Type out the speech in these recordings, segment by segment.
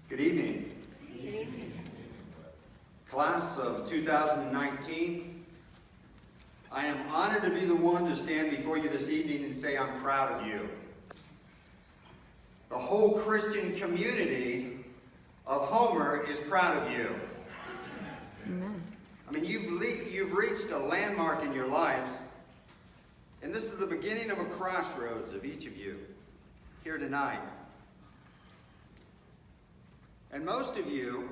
Good evening. Good evening. Class of 2019, I am honored to be the one to stand before you this evening and say I'm proud of you. The whole Christian community of Homer is proud of you. Amen. I mean, you've reached a landmark in your lives, and this is the beginning of a crossroads of each of you here tonight. And most of you,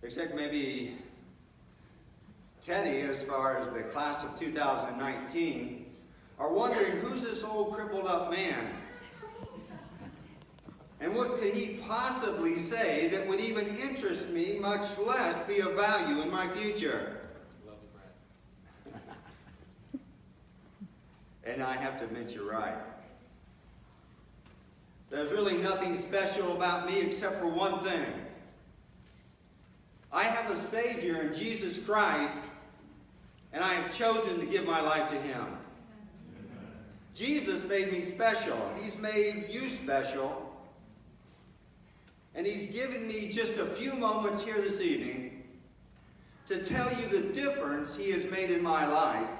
except maybe Teddy as far as the class of 2019, are wondering, who's this old crippled up man? And what could he possibly say that would even interest me, much less be of value in my future? Love you, Brad. And I have to admit, you're right. There's really nothing special about me except for one thing. I have a Savior in Jesus Christ, and I have chosen to give my life to Him. Jesus made me special. He's made you special. And He's given me just a few moments here this evening to tell you the difference He has made in my life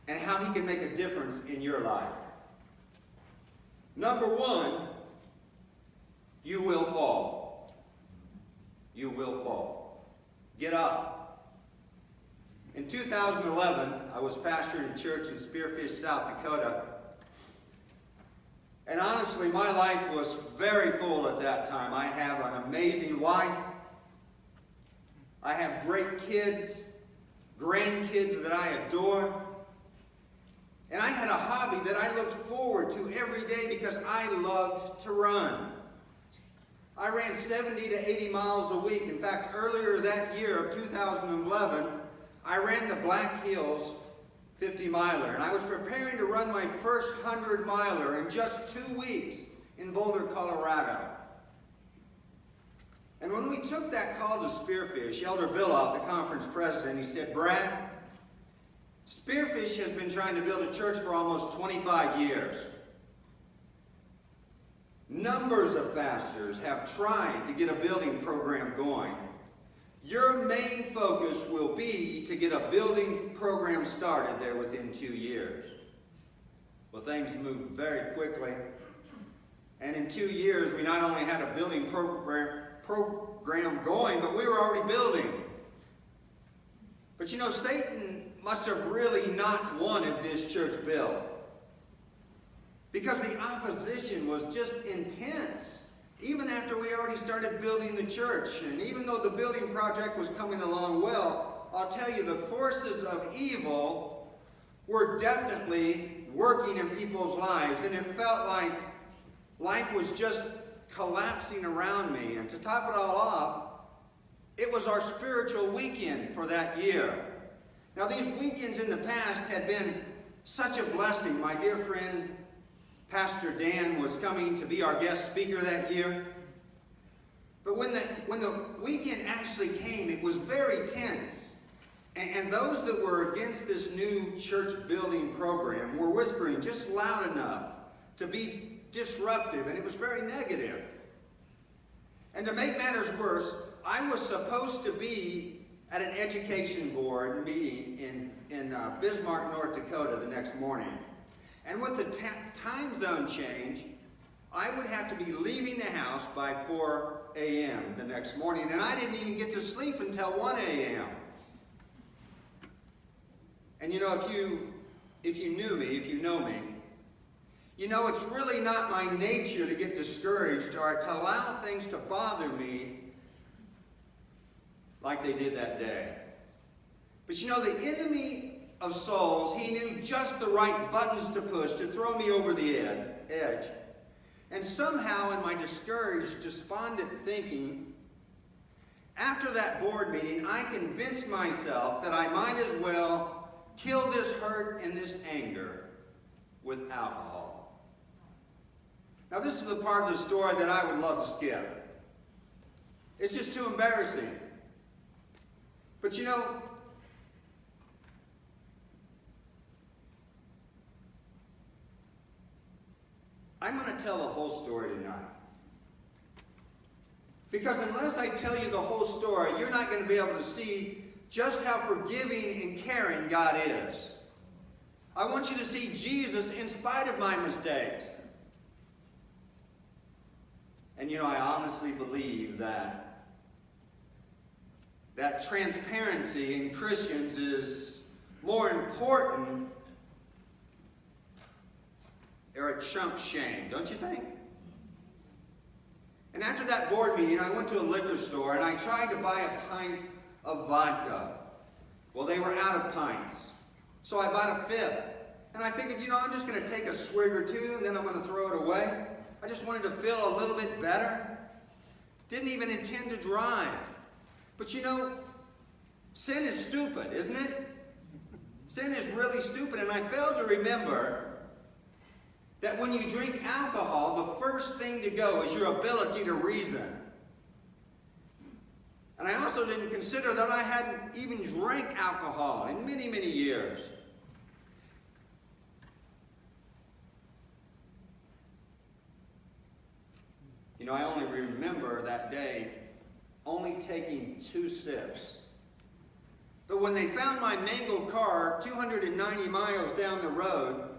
and how He can make a difference in your life. Number one, you will fall. You will fall. Get up. In 2011, I was pastoring a church in Spearfish, South Dakota. And honestly, my life was very full at that time. I have an amazing wife. I have great kids, grandkids that I adore. And I had a hobby that I looked forward to every day because I loved to run. I ran 70 to 80 miles a week. In fact, earlier that year of 2011, I ran the Black Hills 50-miler. And I was preparing to run my first 100-miler in just 2 weeks in Boulder, Colorado. And when we took that call to Spearfish, Elder Billoff, the conference president, he said, "Brad, Spearfish has been trying to build a church for almost 25 years. Numbers of pastors have tried to get a building program going. Your main focus will be to get a building program started there within 2 years." Well, things moved very quickly. And in 2 years, we not only had a building program going, but we were already building. But you know, Satan must have really not wanted this church built, because the opposition was just intense, even after we already started building the church. And even though the building project was coming along well, I'll tell you, the forces of evil were definitely working in people's lives, and it felt like life was just collapsing around me. And to top it all off, it was our spiritual weekend for that year. Now, these weekends in the past had been such a blessing. My dear friend, Pastor Dan, was coming to be our guest speaker that year. But when the weekend actually came, it was very tense. And those that were against this new church building program were whispering just loud enough to be disruptive, and it was very negative. And to make matters worse, I was supposed to be at an education board meeting in Bismarck, North Dakota the next morning. And with the time zone change, I would have to be leaving the house by 4 a.m. the next morning, and I didn't even get to sleep until 1 a.m. And you know, if you knew me, if you know me, you know it's really not my nature to get discouraged or to allow things to bother me like they did that day. But you know, the enemy of souls, he knew just the right buttons to push to throw me over the edge. And somehow in my discouraged, despondent thinking, after that board meeting, I convinced myself that I might as well kill this hurt and this anger with alcohol. Now, this is the part of the story that I would love to skip. It's just too embarrassing. But you know, I'm going to tell the whole story tonight. Because unless I tell you the whole story, you're not going to be able to see just how forgiving and caring God is. I want you to see Jesus in spite of my mistakes. And I honestly believe that transparency in Christians is more important, or it trumps shame, don't you think? And after that board meeting, I went to a liquor store and I tried to buy a pint of vodka. Well, they were out of pints. So I bought a fifth. And I figured, I'm just going to take a swig or two and then I'm going to throw it away. I just wanted to feel a little bit better. Didn't even intend to drive. But sin is stupid, isn't it? Sin is really stupid. And I failed to remember that when you drink alcohol, the first thing to go is your ability to reason. And I also didn't consider that I hadn't even drank alcohol in many, many years. I only remember that day only taking 2 sips. But when they found my mangled car 290 miles down the road,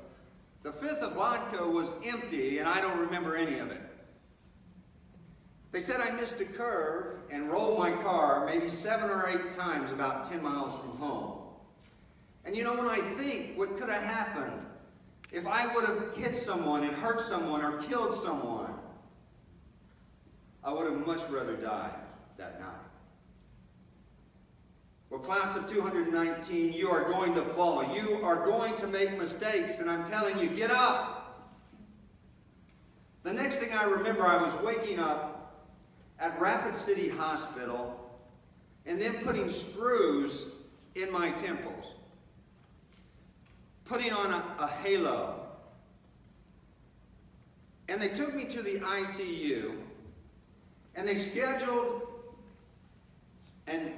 the fifth of vodka was empty, and I don't remember any of it. They said I missed a curve and rolled my car maybe 7 or 8 times about 10 miles from home. And when I think what could have happened if I would have hit someone and hurt someone or killed someone, I would have much rather died that night. Well, class of 219, you are going to fall. You are going to make mistakes, and I'm telling you, get up. The next thing I remember, I was waking up at Rapid City Hospital and then putting screws in my temples, putting on a halo. And they took me to the ICU, and they scheduled an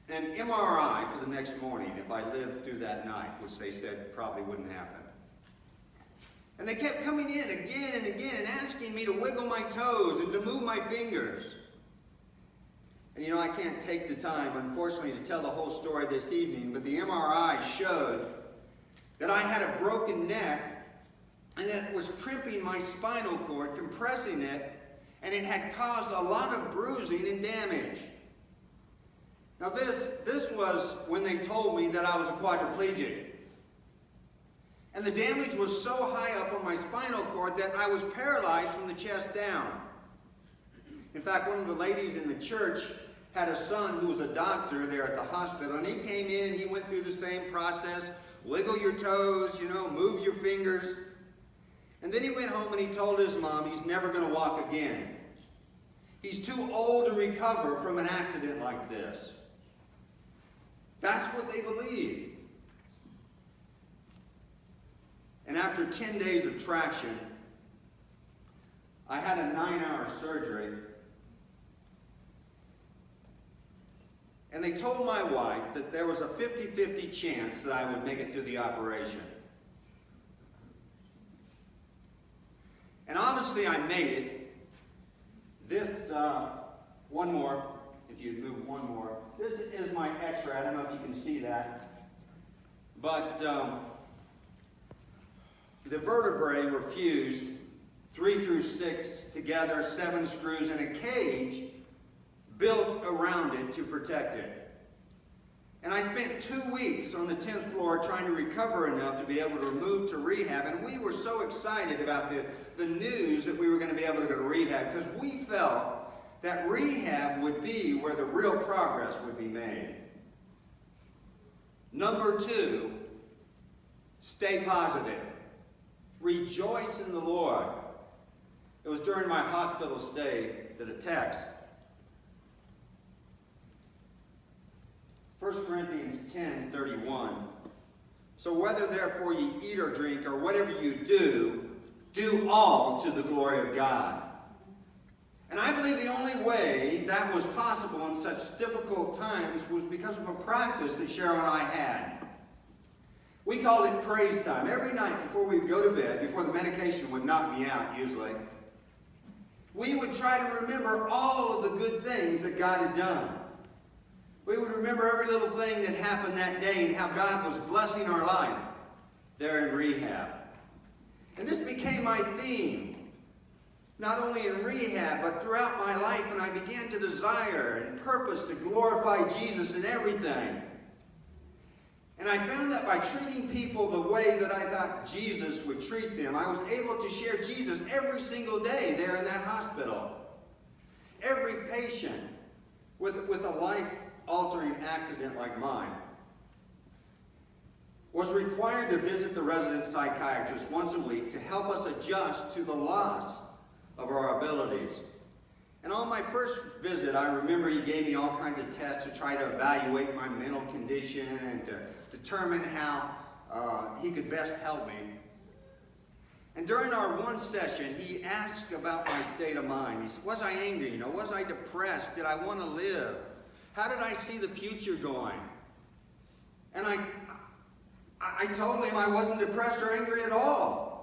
MRI for the next morning if I lived through that night, which they said probably wouldn't happen. And they kept coming in again and again and asking me to wiggle my toes and to move my fingers. And I can't take the time, unfortunately, to tell the whole story this evening, but the MRI showed that I had a broken neck and that it was crimping my spinal cord, compressing it, and it had caused a lot of bruising and damage. Now this was when they told me that I was a quadriplegic. And the damage was so high up on my spinal cord that I was paralyzed from the chest down. In fact, one of the ladies in the church had a son who was a doctor there at the hospital, and he came in, he went through the same process, wiggle your toes, move your fingers. And then he went home and he told his mom he's never going to walk again. He's too old to recover from an accident like this. That's what they believed. And after 10 days of traction, I had a 9-hour surgery. And they told my wife that there was a 50-50 chance that I would make it through the operation. And obviously I made it. This, one more, if you'd move one more. This is my x-ray. I don't know if you can see that. But the vertebrae were fused, 3 through 6 together, 7 screws, and a cage built around it to protect it. And I spent 2 weeks on the 10th floor trying to recover enough to be able to move to rehab. And we were so excited about the news that we were going to be able to go to rehab, because we felt that rehab would be where the real progress would be made. Number 2, stay positive. Rejoice in the Lord. It was during my hospital stay that a text. 1 Corinthians 10:31. So whether therefore ye eat or drink or whatever you do, do all to the glory of God. And I believe the only way that was possible in such difficult times was because of a practice that Cheryl and I had. We called it praise time. Every night before we would go to bed, before the medication would knock me out usually, we would try to remember all of the good things that God had done. We would remember every little thing that happened that day and how God was blessing our life there in rehab. And this became my theme, not only in rehab, but throughout my life, and I began to desire and purpose to glorify Jesus in everything. And I found that by treating people the way that I thought Jesus would treat them, I was able to share Jesus every single day there in that hospital. Every patient with a life-altering accident like mine was required to visit the resident psychiatrist once a week to help us adjust to the loss of our abilities. And on my first visit, I remember he gave me all kinds of tests to try to evaluate my mental condition and to determine how he could best help me. And during our one session, he asked about my state of mind. He said, was I angry? Was I depressed? Did I want to live? How did I see the future going? And I told him I wasn't depressed or angry at all.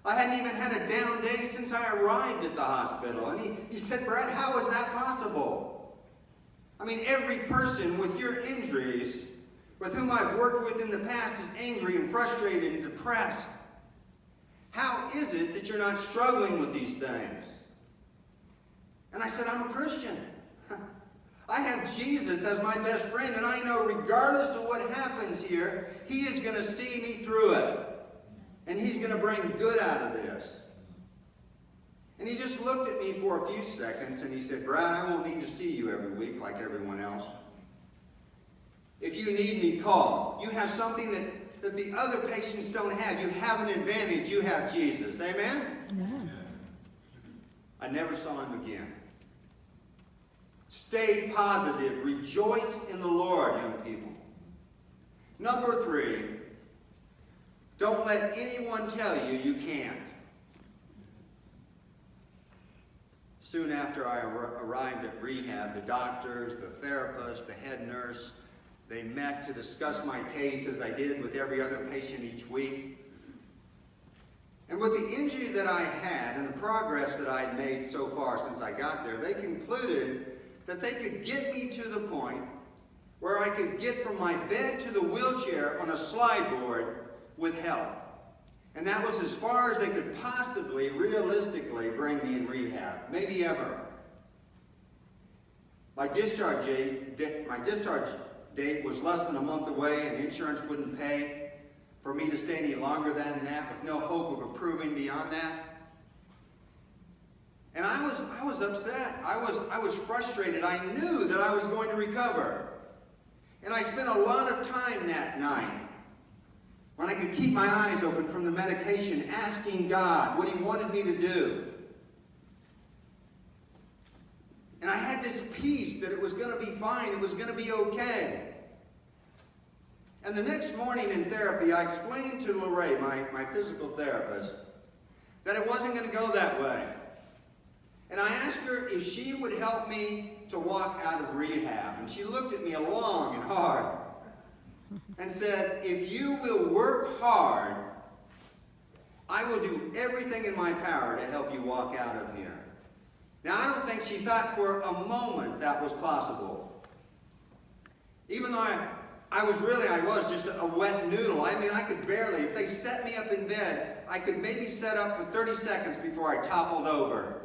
I hadn't even had a down day since I arrived at the hospital. And he said, Brad, how is that possible? I mean, every person with your injuries, with whom I've worked with in the past, is angry and frustrated and depressed. How is it that you're not struggling with these things? And I said, I'm a Christian. I have Jesus as my best friend, and I know regardless of what happens here, he is going to see me through it. And he's going to bring good out of this. And he just looked at me for a few seconds, and he said, Brad, I won't need to see you every week like everyone else. If you need me, call. You have something that the other patients don't have. You have an advantage. You have Jesus. Amen? Amen. I never saw him again. Stay positive. Rejoice in the Lord, young people. Number 3, don't let anyone tell you you can't. Soon after I arrived at rehab, the doctors, the therapist, the head nurse, they met to discuss my case as I did with every other patient each week. And with the injury that I had and the progress that I had made so far since I got there, they concluded that they could get me to the point where I could get from my bed to the wheelchair on a slide board with help. And that was as far as they could possibly, realistically, bring me in rehab. Maybe ever. My discharge date was less than a month away, and insurance wouldn't pay for me to stay any longer than that, with no hope of improving beyond that. And I was upset. I was frustrated. I knew that I was going to recover. And I spent a lot of time that night, when I could keep my eyes open from the medication, asking God what he wanted me to do. And I had this peace that it was going to be fine, it was going to be okay. And the next morning in therapy, I explained to Lorraine, my physical therapist, that it wasn't going to go that way. And I asked her if she would help me to walk out of rehab. And she looked at me long and hard and said, if you will work hard, I will do everything in my power to help you walk out of here. Now, I don't think she thought for a moment that was possible. Even though I was just a wet noodle. I mean, I could barely, if they set me up in bed, I could maybe set up for 30 seconds before I toppled over.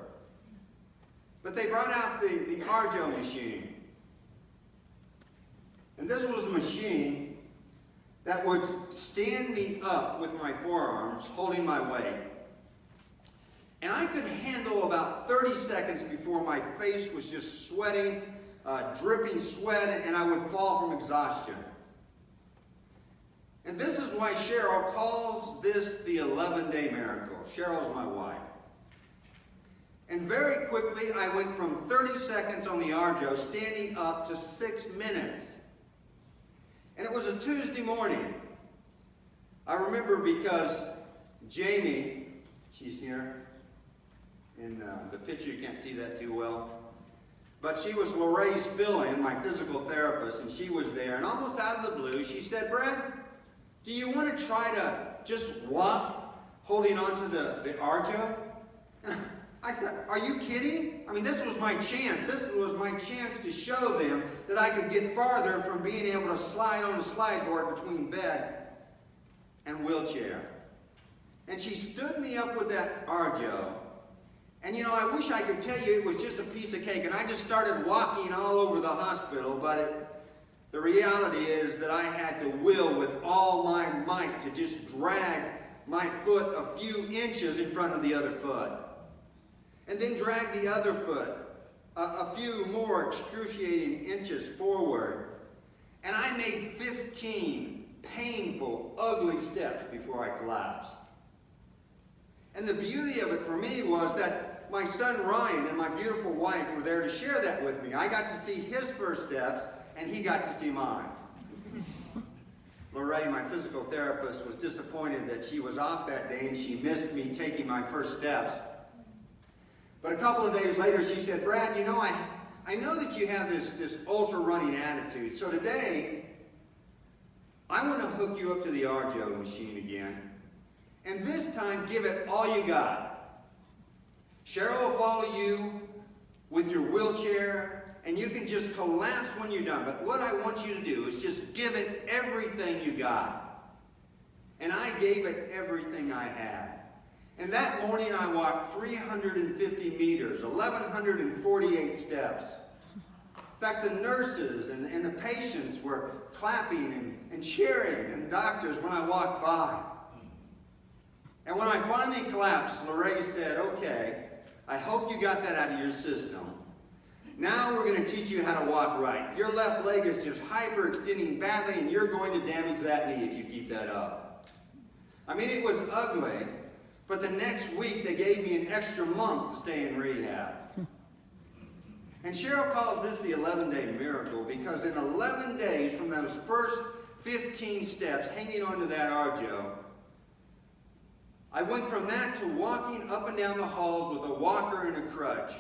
But they brought out the Arjo machine. And this was a machine that would stand me up with my forearms, holding my weight. And I could handle about 30 seconds before my face was just sweating, dripping sweat, and I would fall from exhaustion. And this is why Cheryl calls this the 11-day miracle. Cheryl's my wife. And very quickly, I went from 30 seconds on the Arjo, standing up, to 6 minutes. And it was a Tuesday morning. I remember because Jamie, she's here in the picture, you can't see that too well, but she was Lorraine's fill-in, my physical therapist, and she was there. And almost out of the blue, she said, Brad, do you want to try to just walk holding on to the Arjo? I said, are you kidding? I mean, this was my chance. This was my chance to show them that I could get farther from being able to slide on a slide board between bed and wheelchair. And she stood me up with that Arjo. And I wish I could tell you it was just a piece of cake. And I just started walking all over the hospital. But the reality is that I had to will with all my might to just drag my foot a few inches in front of the other foot. And then drag the other foot a few more excruciating inches forward. And I made 15 painful, ugly steps before I collapsed. And the beauty of it for me was that my son Ryan and my beautiful wife were there to share that with me. I got to see his first steps, and he got to see mine. Lorraine, my physical therapist, was disappointed that she was off that day and she missed me taking my first steps. But a couple of days later, she said, Brad, I know that you have this ultra-running attitude, so today, I want to hook you up to the Arjo machine again. And this time, give it all you got. Cheryl will follow you with your wheelchair, and you can just collapse when you're done. But what I want you to do is just give it everything you got. And I gave it everything I had. And that morning I walked 350 meters, 1,148 steps. In fact, the nurses and the patients were clapping and cheering, and doctors when I walked by. And when I finally collapsed, Lorraine said, okay, I hope you got that out of your system. Now we're going to teach you how to walk right. Your left leg is just hyperextending badly, and you're going to damage that knee if you keep that up. I mean, it was ugly. But the next week, they gave me an extra month to stay in rehab. And Cheryl calls this the 11-day miracle because in 11 days, from those first 15 steps hanging onto that Arjo, I went from that to walking up and down the halls with a walker and a crutch.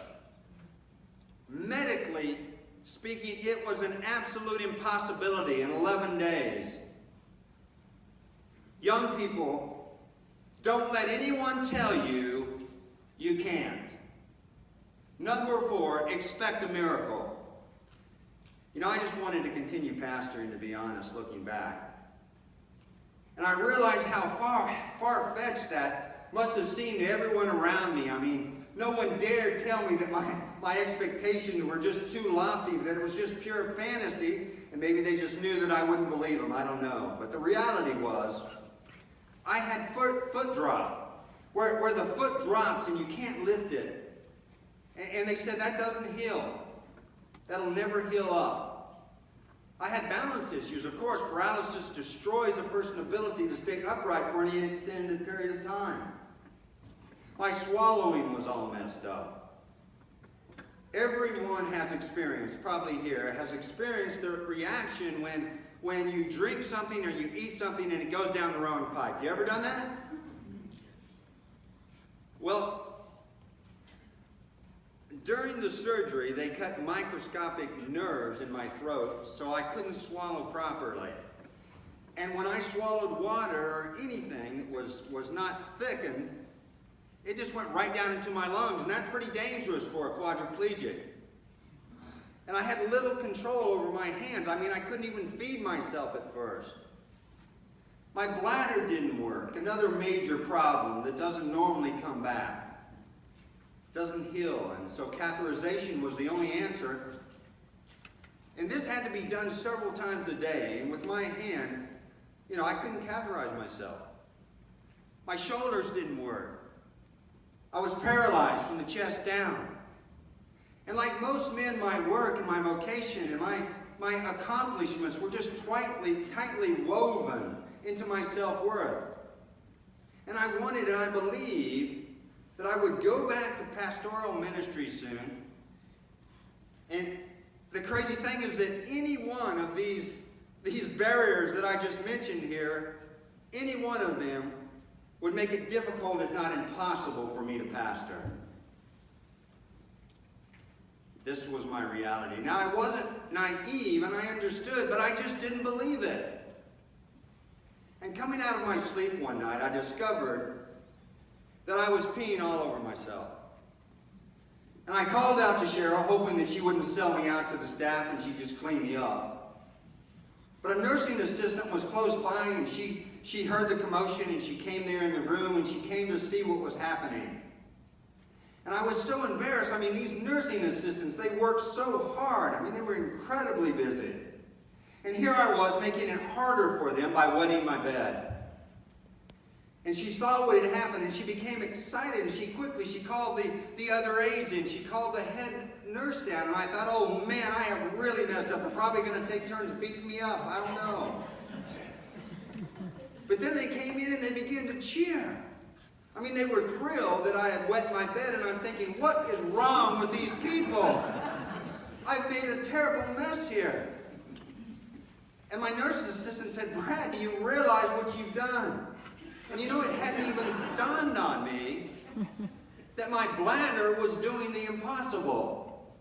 Medically speaking, it was an absolute impossibility in 11 days. Young people, don't let anyone tell you you can't. Number 4, expect a miracle. I just wanted to continue pastoring, to be honest, looking back. And I realized how far-fetched that must have seemed to everyone around me. I mean, no one dared tell me that my expectations were just too lofty, that it was just pure fantasy, and maybe they just knew that I wouldn't believe them. I don't know. But the reality was, I had foot drop, where the foot drops and you can't lift it. And they said, that doesn't heal. That'll never heal up. I had balance issues. Of course, paralysis destroys a person's ability to stay upright for any extended period of time. My swallowing was all messed up. Everyone has experienced, probably here, has experienced the reaction when you drink something or you eat something and it goes down the wrong pipe. You ever done that? Well, during the surgery, they cut microscopic nerves in my throat so I couldn't swallow properly. And when I swallowed water or anything that was not thickened, it just went right down into my lungs, and that's pretty dangerous for a quadriplegic. And I had little control over my hands. I mean, I couldn't even feed myself at first. My bladder didn't work, another major problem that doesn't normally come back. Doesn't heal, and so catheterization was the only answer. And this had to be done several times a day, and with my hands, I couldn't catheterize myself. My shoulders didn't work. I was paralyzed from the chest down. And like most men, my work and my vocation and my accomplishments were just tightly woven into my self-worth. And I wanted and I believed that I would go back to pastoral ministry soon. And the crazy thing is that any one of these barriers that I just mentioned here, any one of them would make it difficult, if not impossible, for me to pastor. This was my reality. Now, I wasn't naive, and I understood, but I just didn't believe it. And coming out of my sleep one night, I discovered that I was peeing all over myself. And I called out to Cheryl, hoping that she wouldn't sell me out to the staff and she'd just clean me up. But a nursing assistant was close by, and she heard the commotion, and she came there in the room, and she came to see what was happening. And I was so embarrassed. I mean, these nursing assistants, they worked so hard. I mean, they were incredibly busy. And here I was making it harder for them by wetting my bed. And she saw what had happened, and she became excited, and she called the other aides in. She called the head nurse down, and I thought, oh man, I have really messed up. They're probably going to take turns beating me up. I don't know. But then they came in and they began to cheer. I mean, they were thrilled that I had wet my bed, and I'm thinking, what is wrong with these people? I've made a terrible mess here. And my nurse's assistant said, Brad, do you realize what you've done? And you know, it hadn't even dawned on me that my bladder was doing the impossible.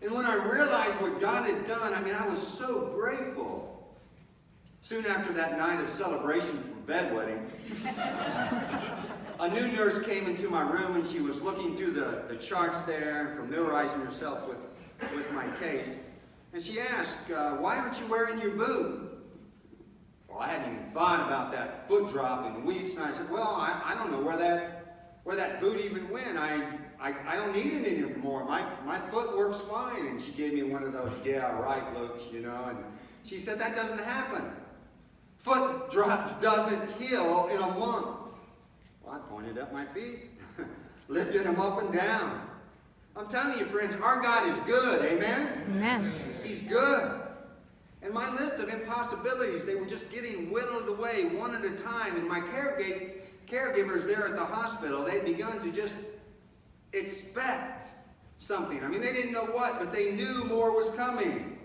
And when I realized what God had done, I mean, I was so grateful. Soon after that night of celebration for bedwetting, a new nurse came into my room, and she was looking through the charts there, familiarizing herself with my case. And she asked, why aren't you wearing your boot? Well, I hadn't even thought about that foot drop in weeks, and I said, well, I don't know where that boot even went. I don't need it anymore. My foot works fine. And she gave me one of those, yeah, right looks, you know. And she said, that doesn't happen. Foot drop doesn't heal in a month. Well, I pointed up my feet, lifted them up and down. I'm telling you, friends, our God is good, amen? Amen. He's good. And my list of impossibilities, they were just getting whittled away one at a time. And my caregivers there at the hospital, they'd begun to just expect something. I mean, they didn't know what, but they knew more was coming.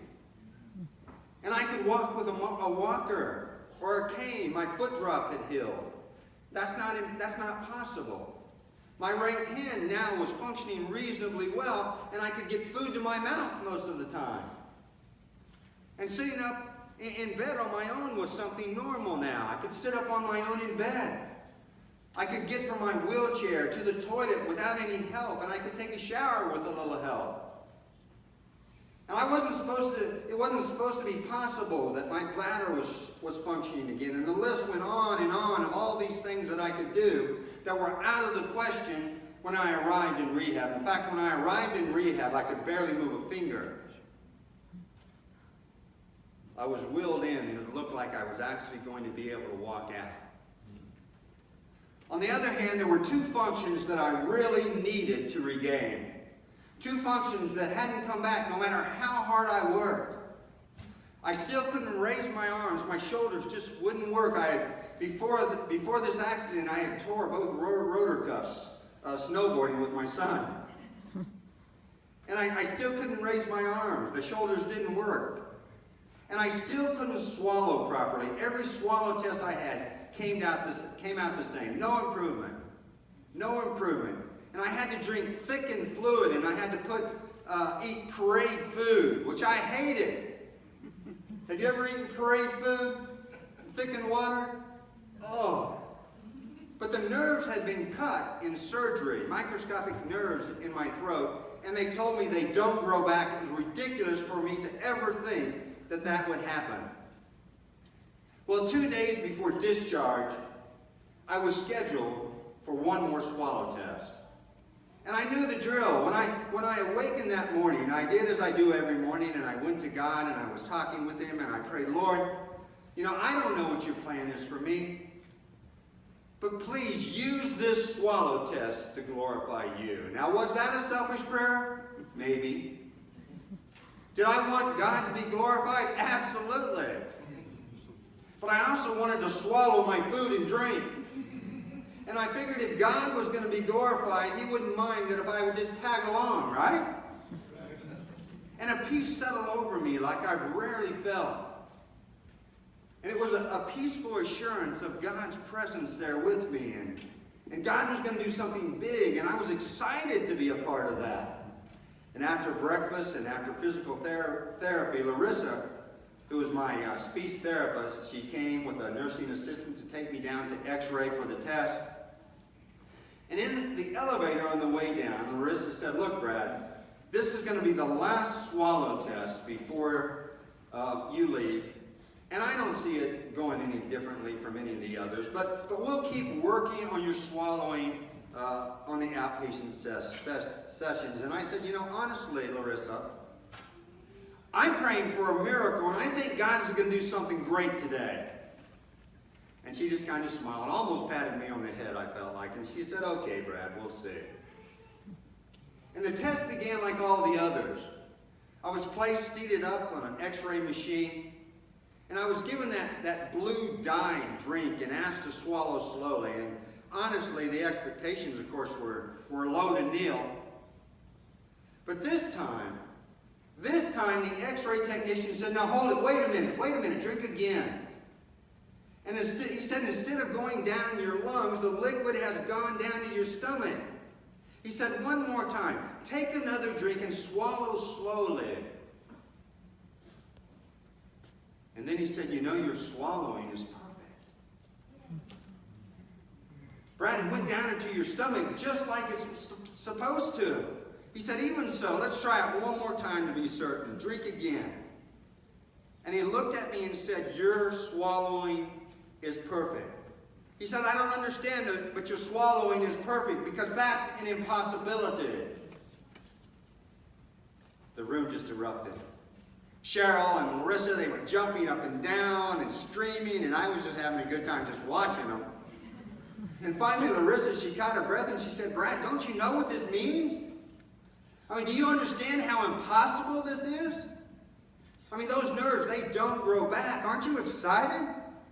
And I could walk with a walker or a cane. My foot drop had healed. That's not possible. My right hand now was functioning reasonably well, and I could get food to my mouth most of the time. And sitting up in bed on my own was something normal now. I could sit up on my own in bed. I could get from my wheelchair to the toilet without any help, and I could take a shower with a little help. And it wasn't supposed to be possible that my bladder was functioning again. And the list went on of all these things that I could do that were out of the question when I arrived in rehab. In fact, when I arrived in rehab, I could barely move a finger. I was wheeled in, and it looked like I was actually going to be able to walk out. On the other hand, there were two functions that I really needed to regain. Two functions that hadn't come back no matter how hard I worked. I still couldn't raise my arms. My shoulders just wouldn't work. Before this accident, I had tore both rotor cuffs snowboarding with my son. And I still couldn't raise my arms. The shoulders didn't work. And I still couldn't swallow properly. Every swallow test I had came out the same. No improvement. No improvement. And I had to drink thickened fluid, and I had to eat parade food, which I hated. Have you ever eaten parade food? Thickened water? Oh. But the nerves had been cut in surgery, microscopic nerves in my throat, and they told me they don't grow back. It was ridiculous for me to ever think that would happen. Well, 2 days before discharge, I was scheduled for one more swallow test. And I knew the drill. When I awakened that morning, I did as I do every morning, and I went to God, and I was talking with Him, and I prayed, Lord, you know, I don't know what your plan is for me, but please use this swallow test to glorify you. Now, was that a selfish prayer? Maybe. Did I want God to be glorified? Absolutely. But I also wanted to swallow my food and drink. And I figured if God was going to be glorified, He wouldn't mind that if I would just tag along, right? And a peace settled over me like I've rarely felt. And it was a peaceful assurance of God's presence there with me. And God was going to do something big, and I was excited to be a part of that. And after breakfast and after physical therapy, Larissa, who was my speech therapist, she came with a nursing assistant to take me down to X-ray for the test. And in the elevator on the way down, Larissa said, look, Brad, this is going to be the last swallow test before you leave. And I don't see it going any differently from any of the others, but we'll keep working on your swallowing on the outpatient sessions. And I said, you know, honestly, Larissa, I'm praying for a miracle, and I think God is going to do something great today. And she just kind of smiled, almost patted me on the head, I felt like. And she said, okay, Brad, we'll see. And the test began like all the others. I was placed seated up on an x-ray machine, and I was given that blue dye drink and asked to swallow slowly. And honestly, the expectations, of course, were low to nil. But this time, the x-ray technician said, now hold it, wait a minute, drink again. And he said, instead of going down in your lungs, the liquid has gone down to your stomach. He said, one more time, take another drink and swallow slowly. And then he said, you know, your swallowing is perfect. Brad, it went down into your stomach just like it's supposed to. He said, even so, let's try it one more time to be certain. Drink again. And he looked at me and said, your swallowing is perfect. He said, I don't understand it, but your swallowing is perfect because that's an impossibility. The room just erupted. Cheryl and Larissa, they were jumping up and down and screaming, and I was just having a good time just watching them. And finally, Larissa, she caught her breath and she said, Brad, don't you know what this means? I mean, do you understand how impossible this is? I mean, those nerves, they don't grow back. Aren't you excited?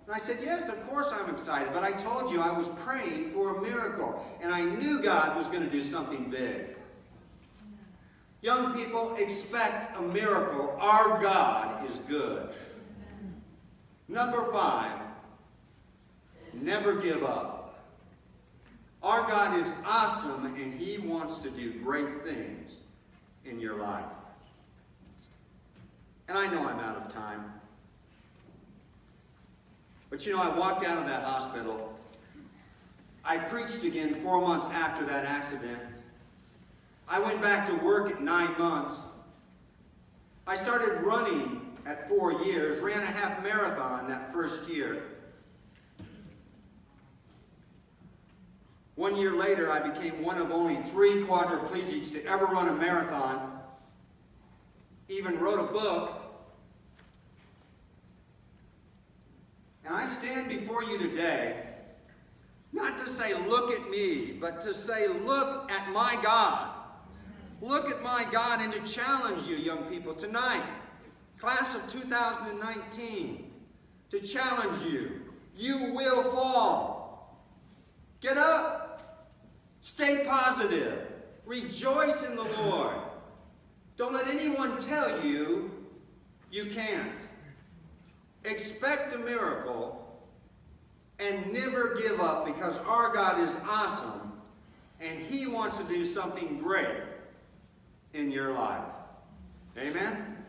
And I said, yes, of course I'm excited. But I told you I was praying for a miracle. And I knew God was going to do something big. Young people, expect a miracle. Our God is good. Number 5, never give up. Our God is awesome, and He wants to do great things in your life. And I know I'm out of time. But you know, I walked out of that hospital. I preached again 4 months after that accident. I went back to work at 9 months. I started running at 4 years, ran a half marathon that first year. 1 year later, I became one of only 3 quadriplegics to ever run a marathon. Even wrote a book. And I stand before you today, not to say, look at me, but to say, look at my God. Look at my God, and to challenge you, young people, tonight, class of 2019, to challenge you. You will fall. Get up. Stay positive. Rejoice in the Lord. Don't let anyone tell you you can't. Expect a miracle and never give up, because our God is awesome and He wants to do something great in your life. Amen?